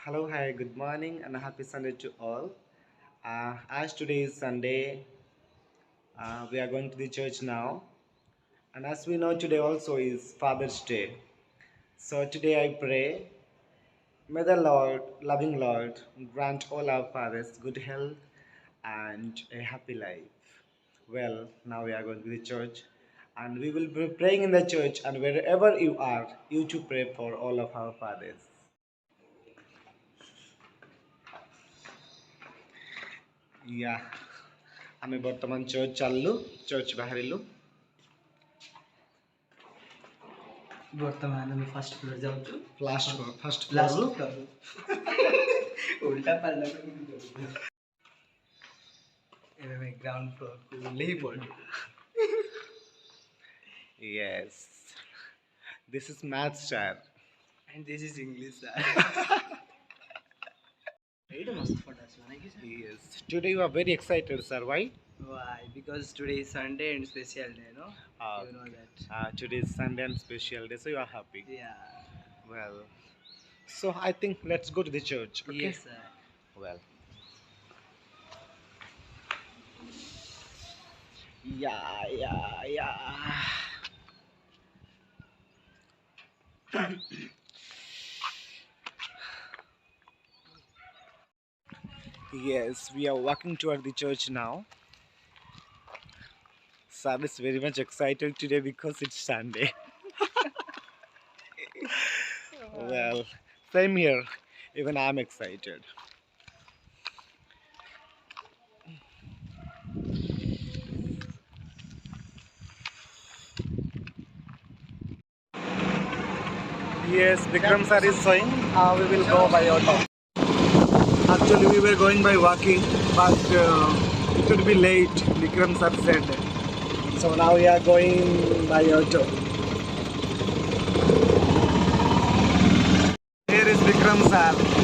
Hello, hi, good morning, and a happy Sunday to all. As today is Sunday, we are going to the church now, and as we know, today also is Father's Day. So today I pray, may the Lord, loving Lord, grant all our fathers good health and a happy life. Well, now we are going to the church, and we will be praying in the church, and wherever you are, you to pray for all of our fathers. Yeah. ଆମେ ବର୍ତ୍ତମାନ church ଚାଲିଲୁ church ବାହାରିଲୁ ବର୍ତ୍ତମାନ ଆମେ first floor ଯାଉଛୁ first last ଫ୍ଲୋରରୁ floor ଉଲ୍ଟା ପାଲ୍ଟା କରିକି ଯାଉଛୁ ଏବେ ଆମେ ଗ୍ରାଉଣ୍ଡ ଫ୍ଲୋରକୁ ଓହ୍ଲେଇ ପଡ଼ିଲୁ yes this is math sir and this is English sir ଏଇଟା ମସ୍ତ ଫଟୋ ଆସିବ ନାଇଁ କି sir? yes today you are very excited sir why Why? Because today is Sunday and special day, no? You know that. today is Sunday and special day so you are happy Yeah. well so I think let's go to the church okay Yes, sir. well yeah yes we are walking toward the church now. Sam is very much excited today because it's Sunday. Well, same here. Even I'm excited. Yes, Vikram sir is saying we will go by auto. Actually, we were going by walking, but it would be late, Vikram sir said. So now we are going by auto. Here is Vikram sir.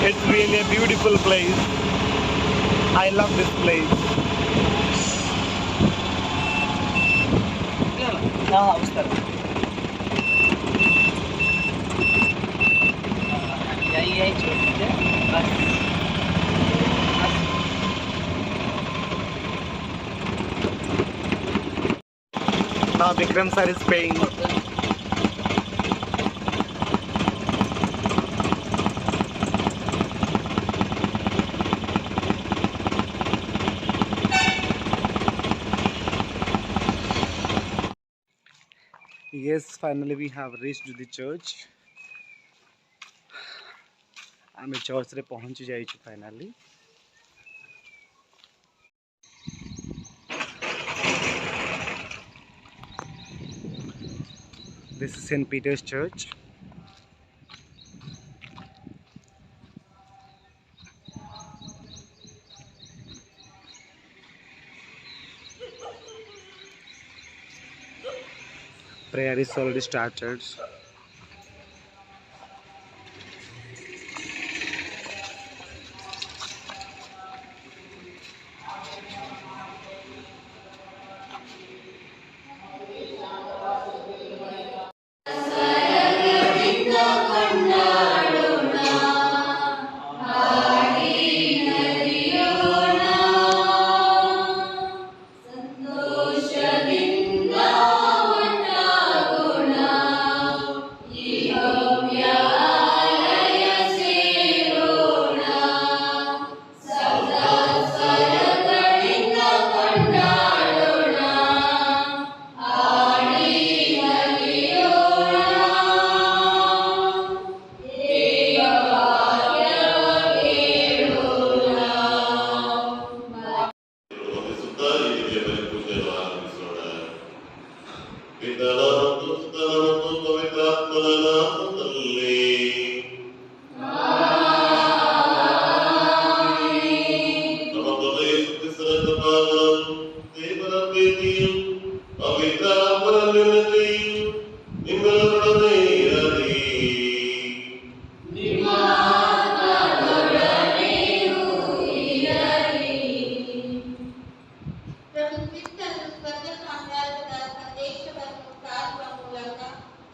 It's really a beautiful place. I love this place. हाँ उस तरफ यही छोड़ दीजिए बस Now Vikram sir is paying. Yes, finally we have reached the church. ଆମେ ଚର୍ଚ୍ଚରେ ପହଞ୍ଚି ଯାଇଛୁ finally This is St. Peter's Church. Prayer is already started.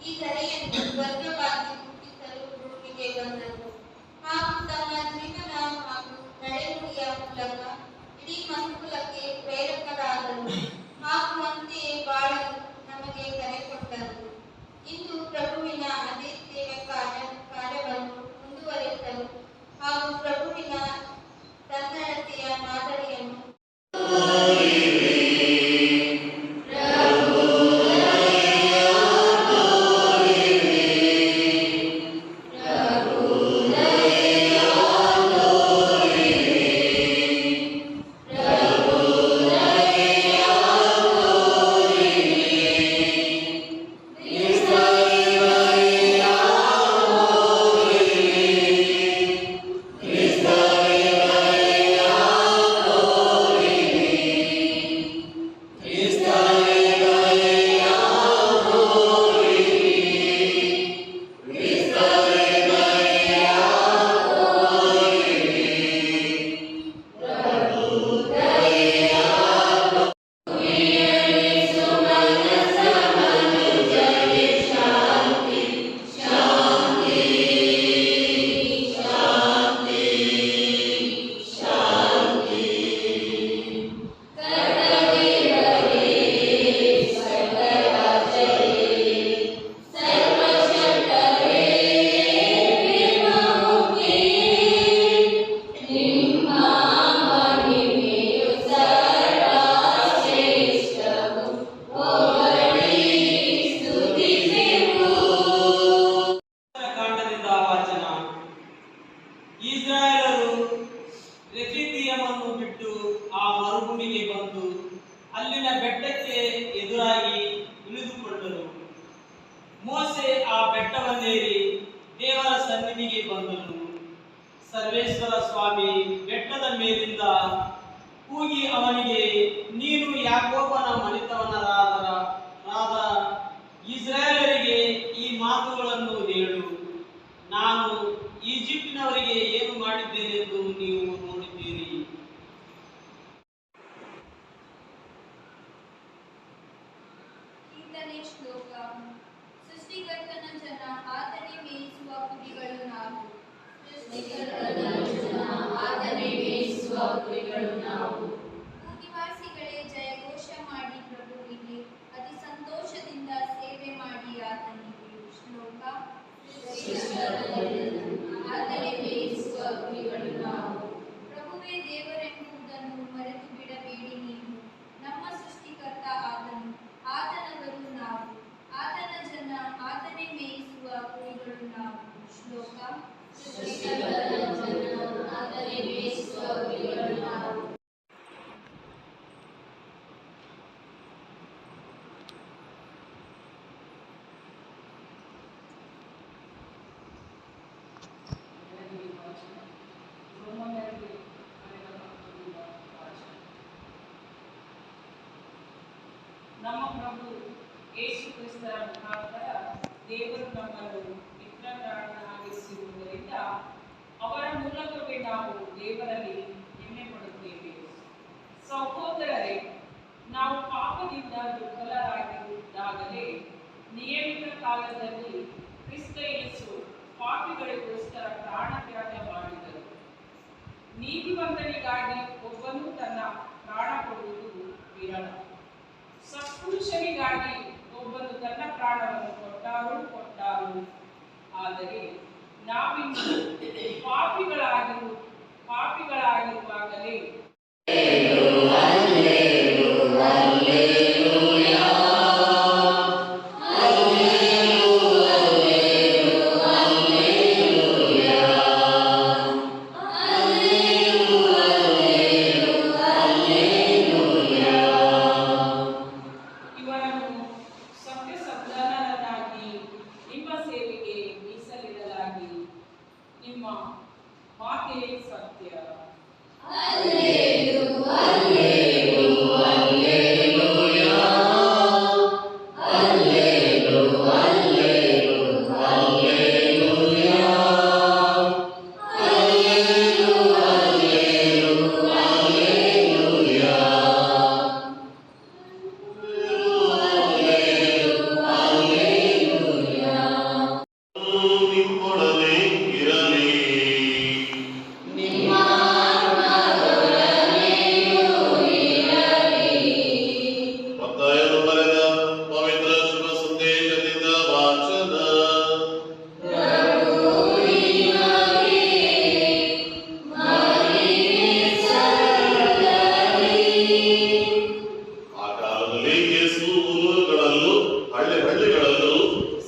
ಈ ಧರೆಯನ್ನು ಸ್ವರ್ಗವಾಗಿ ಮುಟ್ಟಿಸಲು ಭೂಮಿಗೆ ಬಂದನು. ಹಾಗೂ ತನ್ನ ಜೀವನ ಹಾಗೂ ನಡೆನುಡಿಯ ಮೂಲಕ ಇಡೀ ಮನುಕುಲಕ್ಕೆ ಪ್ರೇರಕರಾದನು. ಹಾಗೂ ಅಂತೆಯೇ ಬಾಳಲು ನಮಗೆ ಕರೆ ಕೊಟ್ಟರು. ಇಂದು ಪ್ರಭುವಿನ ಅದೇ ಸೇವೆ ಕಾರ್ಯವನ್ನು ಮುಂದುವರೆಸಲು ಹಾಗೂ ಪ್ರಭುವಿನ ಸನ್ನಡತೆಯ ಮಾದರಿಯನ್ನು ಅಲ್ಲಿನ ಬೆಟ್ಟಕ್ಕೆ ಎದುರಾಗಿ ಇಳಿದುಕೊಂಡರು. ಮೋಸೆ ಆ ಬೆಟ್ಟವನ್ನೇರಿ ದೇವರ ಸನ್ನಿಧಿಗೆ ಬಂದನು. ಸರ್ವೇಶ್ವರ ಸ್ವಾಮಿ ಬೆಟ್ಟದ ಮೇಲಿಂದ ಕೂಗಿ ಅವನಿಗೆ, ನೀನು ಯಾಕೋಬನ ಮನೆತವನರಾದ ಇಸ್ರಾಯೇಲರಿಗೆ ಈ ಮಾತುಗಳನ್ನು ಹೇಳು. ನಾನು ಈಜಿಪ್ಟಿನವರಿಗೆ ಏನು ಮಾಡಿದ್ದೇನೆಂದು ನೀವು ನೋಡಿದ್ದೀರಿ. ಶ್ಲೋಕ. ಸೃಷ್ಟಿಕರ್ತನ ಜನ ಆತನೇ ಮೇಯಿಸುವ ಕುರಿಗಳು ನಾವು. ಭೂನಿವಾಸಿಗಳೇ ಜಯಘೋಷ ಮಾಡಿ ಪ್ರಭುವಿಗೆ ಅತಿ ಸಂತೋಷದಿಂದ ಸೇವೆ ಮಾಡಿ ಆತನಿಗೆ. ಶ್ಲೋಕ. ಆತನೇ ಮೇಯಿಸುವ ಕುರಿಗಳು ನಾವು. ಪ್ರಭುವೇ ದೇವರೆಂಬುದನ್ನು ಮರೆತು ಬಿಡಬೇಡಿ ನೀವು. ನಮ್ಮ ಸೃಷ್ಟಿಕರ್ತ ಆತನು, ಆತನವರು ನಾವು. ಆತನ ಜನ, ಆತನೇ ಮೇಯಿಸುವ ಕುರಿಗಳು ನಾವು. ಶ್ಲೋಕ. ಆತನೇ ಮೇಯಿಸುವ ಕುರಿಗಳು ನಾವು. ನಮ್ಮ ಪ್ರಭು ಯೇಸು ಕ್ರಿಸ್ತರ ಮುಖಾಂತರ ದೇವರು ನಮ್ಮನ್ನು ಮಿತ್ರರಾಗಿಸಿರುವುದರಿಂದ ಅವರ ಮೂಲಕವೇ ನಾವು ದೇವರಲ್ಲಿ ಹೆಮ್ಮೆ ಪಡುತ್ತೇವೆ. ಸಹೋದರರೇ, ನಾವು ಪಾಪದಿಂದ ದುರ್ಬಲರಾಗಿದ್ದಾಗಲೇ ನಿಯಮಿತ ಕಾಲದಲ್ಲಿ ಕ್ರಿಸ್ತ ಯೇಸು ಪಾಪಿಗಳಿಗೋಸ್ಕರ ಪ್ರಾಣತ್ಯಾಗ ಮಾಡಿದರು. ನೀತಿವಂತನಿಗಾಗಿ ಒಬ್ಬನು ತನ್ನ ಪ್ರಾಣ ಕೊಡುವುದು ವಿರಳ. ಸತ್ಪುರುಷನಿಗಾಗಿ ಒಬ್ಬನು ತನ್ನ ಪ್ರಾಣವನ್ನು ಕೊಟ್ಟಾರು. ಆದರೆ ನಾವಿನ್ನು ಪಾಪಿಗಳಾಗಿರುವಾಗಲೇ ನಿಮ್ಮ ಮಾತೇ ಸತ್ಯ.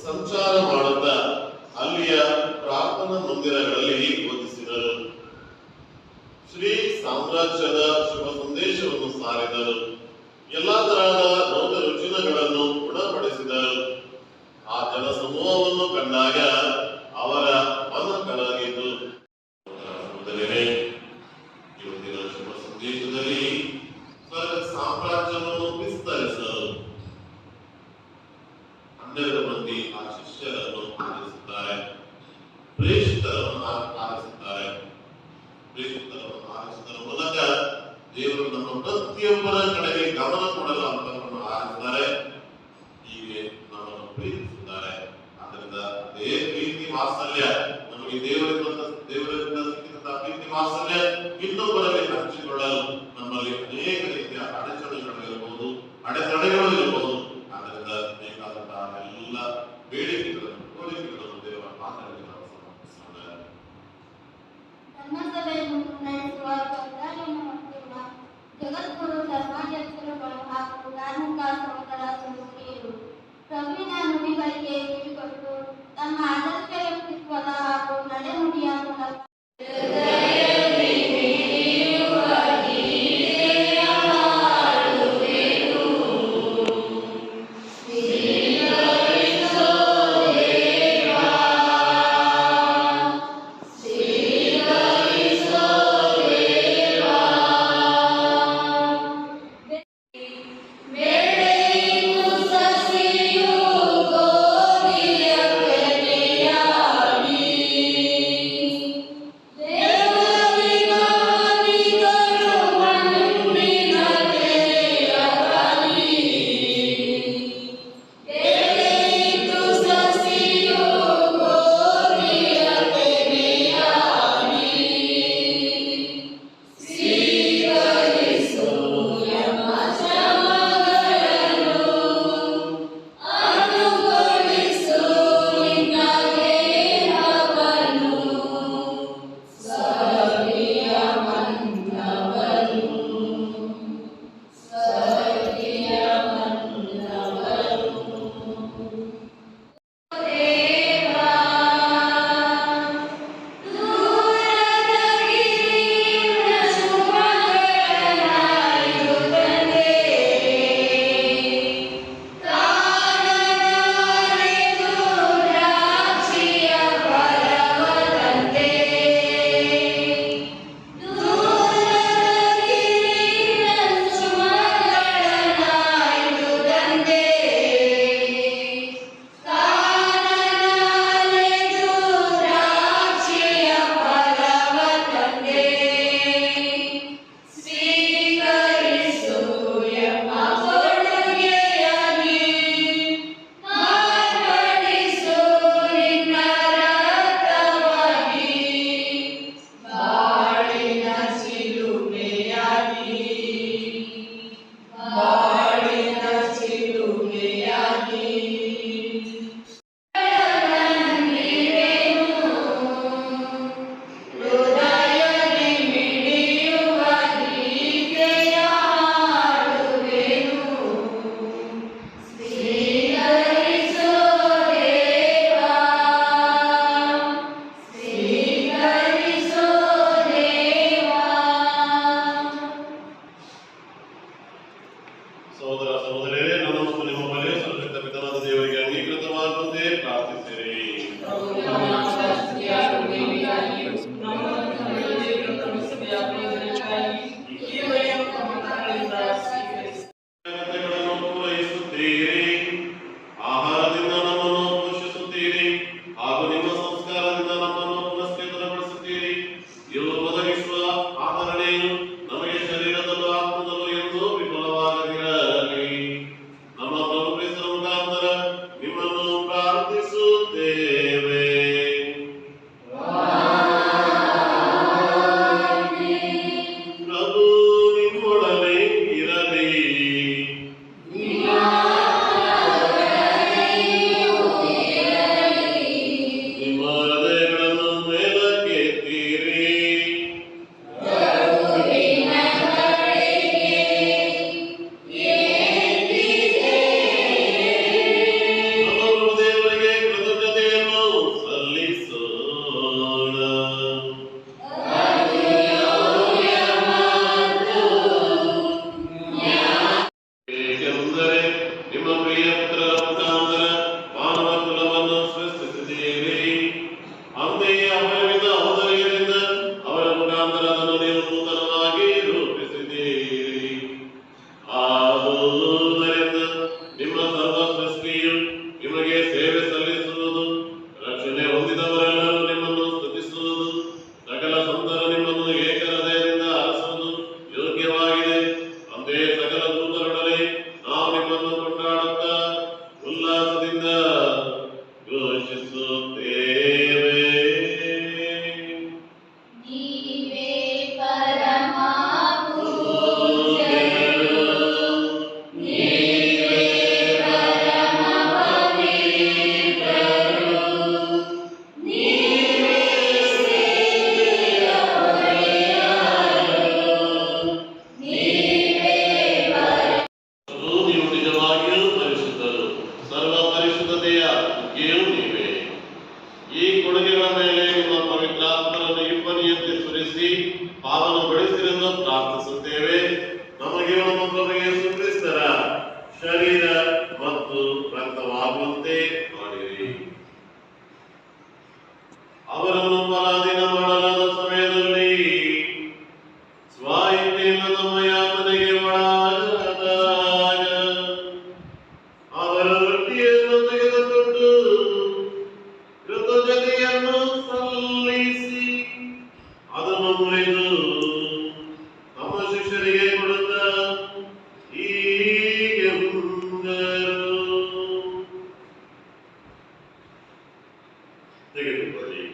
ಸಂಚಾರ ಮಾಡುತ್ತಾ ಅಲ್ಲಿಯ ಪ್ರಾರ್ಥನಾ ಮಂದಿರಗಳಲ್ಲಿ ಬೋಧಿಸಿದರು. ಶ್ರೀ ಸಾಮ್ರಾಜ್ಯದ ಶುಭ ಸಂದೇಶವನ್ನು ಸಾರಿದರು. ಎಲ್ಲಾ ತರಹದ ರೋಗ ರುಜಿನಗಳನ್ನು ಗುಣಪಡಿಸಿದರು. ಆ ಜನ ಸಮೂಹವನ್ನು ಕಂಡಾಗ ಅವರ ಮನ ಕರಗಿತು. ಇವತ್ತಿನ ಶುಭ ಸಂದೇಶದಲ್ಲಿ ಸ್ವರ್ಗ ಸಾಮ್ರಾಜ್ಯವನ್ನು ವಿಸ್ತರಿಸಲು 12 ಮಂದಿ ಆ ಶಿಷ್ಯರನ್ನು ಆರಿಸುತ್ತಾರೆ. ಪ್ರೇಷಿತರನ್ನು ಆರಿಸುತ್ತಾರೆ. ಪ್ರೇಷಿತರನ್ನು ಆರಿಸುವುದರ ಮೂಲಕ ದೇವರು ನಮ್ಮ ಪ್ರತಿಯೊಬ್ಬರ ಕಡೆಗೆ ಗಮನ ಕೊಡಲು ಅಂತವನ್ನು ಆರಿಸುತ್ತಾರೆ. ಹೀಗೆ ನಮ್ಮನ್ನು ಪ್ರೀತಿಸುತ್ತಾರೆ. ಆದ್ದರಿಂದ ಅದೇ ಪ್ರೀತಿ ವಾತ್ಸಲ್ಯ ನಮಗೆ ದೇವರಿಂದ ಸಿಕ್ಕಿದಂತಹ ಪ್ರೀತಿ ವಾತ್ಸಲ್ಯ ಇನ್ನೊಬ್ಬರಲ್ಲಿ ಹಂಚಿಕೊಳ್ಳಲು ನಮ್ಮಲ್ಲಿ ಅನೇಕ ರೀತಿಯ ಅಡೆತಡೆಗಳು ಇರಬಹುದು. ಆದ್ದರಿಂದ ಬೇಕಾದಂತಹ ಎಲ್ಲ ಬೇಡಿಕೆಗಳನ್ನು ಕೋರಿಕೆಗಳನ್ನು ದೇವರ ಮಾತನಾಡಿ ನಾವು ಸಮರ್ಪಿಸೋಣ. ಧರ್ಮಸಭೆಯನ್ನು ನಡೆಸುವ ಪ್ರಧಾನಿಯನ್ನು ಹೊಂದಿರುವ ಜಗದ್ಗುರು ಧರ್ಮಾಧ್ಯಕ್ಷರುಗಳು ಹಾಗೂ ಧಾರ್ಮಿಕ ಸಹೋದರ ಸಹೋದರಿಯರು ಪ್ರಭುವಿನ ನುಡಿಗಳಿಗೆ ಕಿವಿಗೊಟ್ಟು ತಮ್ಮ ಆದರ್ಶ ವ್ಯಕ್ತಿತ್ವದ ಹಾಗೂ ನಡೆನುಡಿಯ ಮೂಲಕ ನಿಮ್ಮ ಪ್ರಿಯ ಪುತ್ರರ ಮುಖಾಂತರ ಮಾನವ ಕುಲವನ್ನು ಸೃಷ್ಟಿಸಿದ್ದೀರಿ. ಅಂತೆಯೇ ಅವರಿಂದ ಔದಾರ್ಯದಿಂದ ಅವರ ಮುಖಾಂತರ ಅದನ್ನು ನೀವು ನೂತನವಾಗಿ ರೂಪಿಸಿದ್ದೀರಿ. ಆದುದರಿಂದ ನಿಮ್ಮ ಸರ್ವ ಸೃಷ್ಟಿಯು ನಿಮಗೆ ಸೇವೆ ಸಲ್ಲಿಸುವುದು, ರಕ್ಷಣೆ ಹೊಂದಿದವರೆಲ್ಲರೂ ನಿಮ್ಮನ್ನು ಸ್ತುತಿಸುವುದು, ಸಕಲ ಸಂತರು ನಿಮ್ಮನ್ನು ಏಕಹೃದಯದಿಂದ ಹರಸುವುದು ಯೋಗ್ಯವಾಗಿದೆ. ಅಂತೆಯೇ ಸಕಲ ದೂತರೊಡನೆ ನಾವು ನಿಮ್ಮನ್ನು ಕೊಂಡಾಡುತ್ತಾ ಉಲ್ಲಾಸದಿಂದ ಘೋಷಿಸುತ್ತೇವೆ. ನೀವೇ ಪರಮ ಪೂಜ್ಯರು, ನೀವೇ ಪರಮ ಪವಿತ್ರರು, ನೀವೇ ಸೇವೆಯ ಒಡೆಯರು, ನೀವೇ ನೀವು ನಿಜವಾಗಿಯೂ ಪರಿಶುದ್ಧರು, ಸರ್ವ ಪರಿಶುದ್ಧತೆಯ ಮುಖ್ಯೂ ನೀವೇ. ಈ ಕೊಡುಗೆಗಳ ಮೇಲೆ ನಿಮ್ಮ ಪವಿತ್ರಾತ್ಮರನ್ನು ಇಬ್ಬನಿಯಂತೆ ಸುರಿಸಿ ಪಾವನಗೊಳಿಸಿರೆಂದು ಪ್ರಾರ್ಥಿಸುತ್ತೇವೆ. ನಮಗೆ ನಮ್ಮ ಪ್ರಭು ಯೇಸು ಕ್ರಿಸ್ತರ ಶರೀರ ಮತ್ತು ರಕ್ತವಾಗುವಂತೆ ಮಾಡಿರಿ. ಅವರನ್ನು ಪರಾಧೀನ ಮಾಡಲಾದ ಸಮಯದಲ್ಲಿ ಸ್ವಾಯಿತೆಯಿಂದ ನಮ್ಮ ಯಾತನೆಗೆ ಒಳಗಾದಾಗ ಅವರ ರೊಟ್ಟಿಯನ್ನು ತೆಗೆದುಕೊಂಡು ಕೃತಜ್ಞತೆಯನ್ನು ಸಲ್ಲಿಸಿ ಅದನ್ನು ಮುರಿದು ನಮ್ಮ ಶಿಷ್ಯರಿಗೆ ಕೊಡುತ್ತಾ ಹೀಗೆಂದರು, ತೆಗೆದುಕೊಳ್ಳಿ,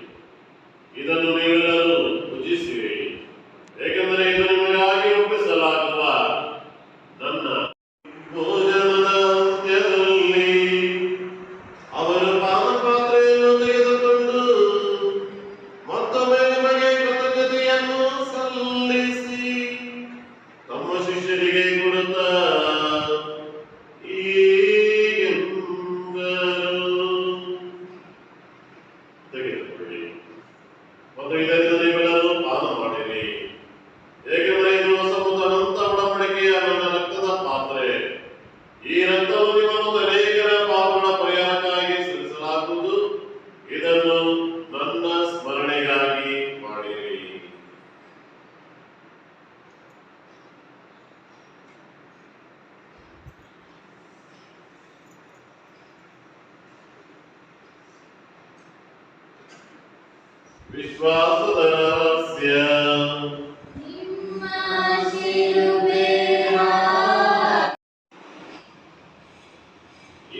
ಇದನ್ನು ನೀವೆಲ್ಲರೂ ಭುಜಿಸಿರಿ, ಏಕೆಂದರೆ ಇದು ನಿಮಗಾಗಿ ಒಪ್ಪಿಸಲಾಗುವ ನನ್ನ ಭೋಜನದ ಅಂತ್ಯದಲ್ಲಿ. ಅವರು ಪಾನಪಾತ್ರೆಯನ್ನು ತೆಗೆದುಕೊಂಡು ಮತ್ತೊಮ್ಮೆ ನಿಮಗೆ ಕೃತಜ್ಞತೆಯನ್ನು ಸಲ್ಲಿಸಿ ತಮ್ಮ ಶಿಷ್ಯರಿಗೆ ಕೊಡುತ್ತಾ ಹೀಗೆಂದರು, ತೆಗೆದುಕೊಳ್ಳಿ ಮತ್ತು ಇದರಿಂದ ನೀವೆಲ್ಲರೂ ಪಾನ ಮಾಡಿರಿ, ಏಕೆಂದರೆ ಇದು ಹೊಸ ಮತ್ತು ಅನಂತ ಒಡಂಬಡಿಕೆಯ ನನ್ನ ರಕ್ತದ ಪಾತ್ರೆ. ಈ ರಕ್ತವು ನಿಮ್ಮ ಮತ್ತು ಅನೇಕರ ಪಾಪಗಳ ಪರಿಹಾರಕ್ಕಾಗಿ ಸುರಿಸಲಾಗುವುದು. ಇದನ್ನು ನನ್ನ ಸ್ಮರಣೆಗಾಗಿ ಮಾಡಿರಿ. ವಿಶ್ವಾಸದ ರಹಸ್ಯ. ನಿಮ್ಮ ಶಿಲುಬೆ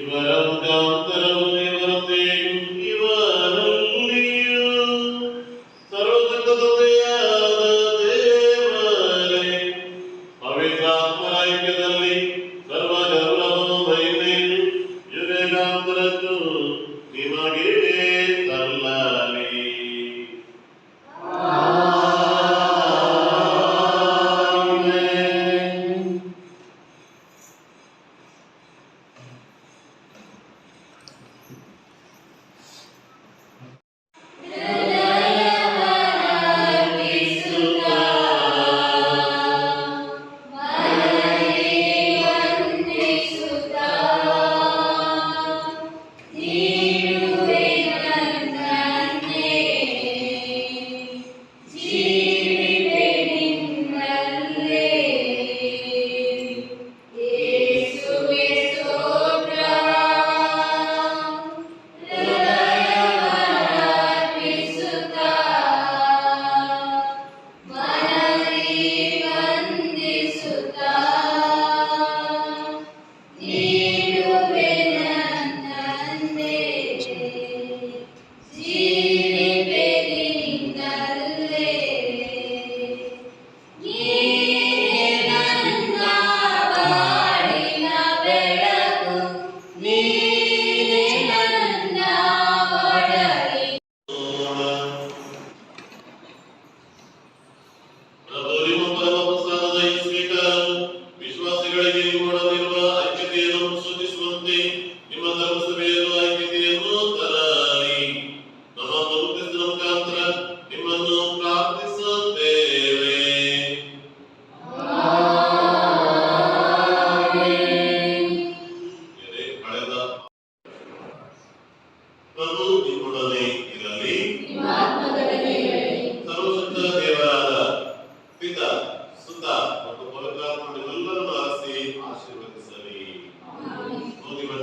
ಇವರ ಮುಖಾಂತರವೂ ಇವರೊಂದಿಗೂ ಇವರಲ್ಲಿಯೂ ಸರ್ವಶಕ್ತ ತಂದೆಯಾದ ದೇವರೇ, ಪವಿತ್ರಾತ್ಮರ ಐಕ್ಯದಲ್ಲಿ ಸರ್ವ ಗೌರವವನ್ನು ಮಹಿಮೆಯನ್ನು ಯುಗಾಂತರಕ್ಕೂ ನಿಮಗೆ ಸಲ್ಲಲಿ.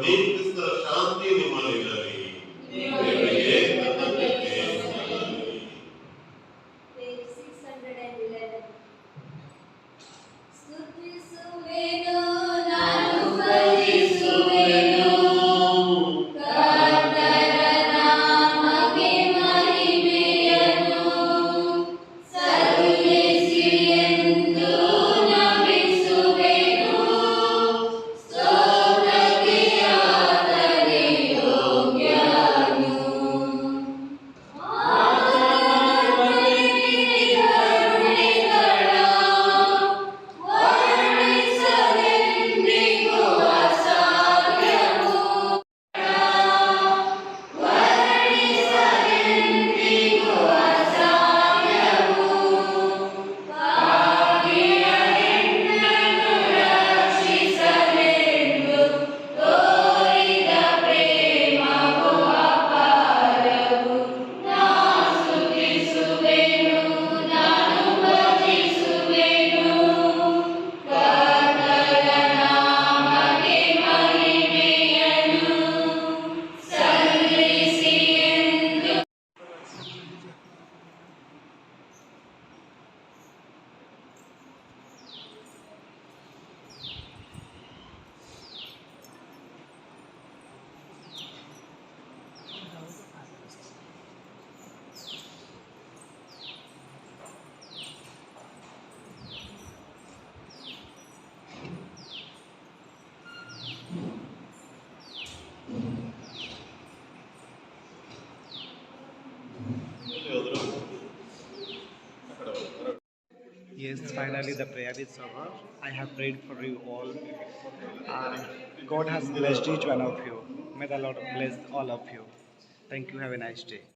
ಕ್ರಿಸ್ತರ ಶಾಂತಿ ನಿಮ್ಮಲ್ಲಿರಲಿ. ದೇವರಿಗೆ ಕೃತಜ್ಞತೆ ಸಲ್ಲಲಿ. Page 611. ಸ್ತುತಿಸುವೆನು ನಾನು ಭಜಿಸುವೆನು ಕರ್ತನ ನಾಮಕ್ಕೆ ಮಹಿಮೆಯನ್ನು ಸಲ್ಲಿಸಿ ಎಂದು ನಮಿಸುವೆನು. ಸ್ತೋತ್ರಕ್ಕೆ ಆತನೇ ಯೋಗ್ಯನು. ವರ್ಣಿಸಲೆಂದಿಗೂ ಅಸಾಧ್ಯವು. ವರ್ಣಿಸಲೆಂದಿಗೂ ಅಸಾಧ್ಯವು. ಭಾಗ್ಯ ಹೆಣ್ಣನ್ನು ರಕ್ಷಿಸಲೆಂದು ತೋರಿದ ಪ್ರೇಮವು ಅಪಾರವು. ನಾನು ಸ್ತುತಿಸುವೆನು, ನಾನು ಭಜಿಸುವೆನು ಕರ್ತನ ನಾಮಕ್ಕೆ ಮಹಿಮೆಯನ್ನು ಸಲ್ಲಿಸಿ ಎಂದು. Yes, finally the prayer is over. I have prayed for you all. God has blessed each one of you. May the Lord bless all of you. Thank you. Have a nice day.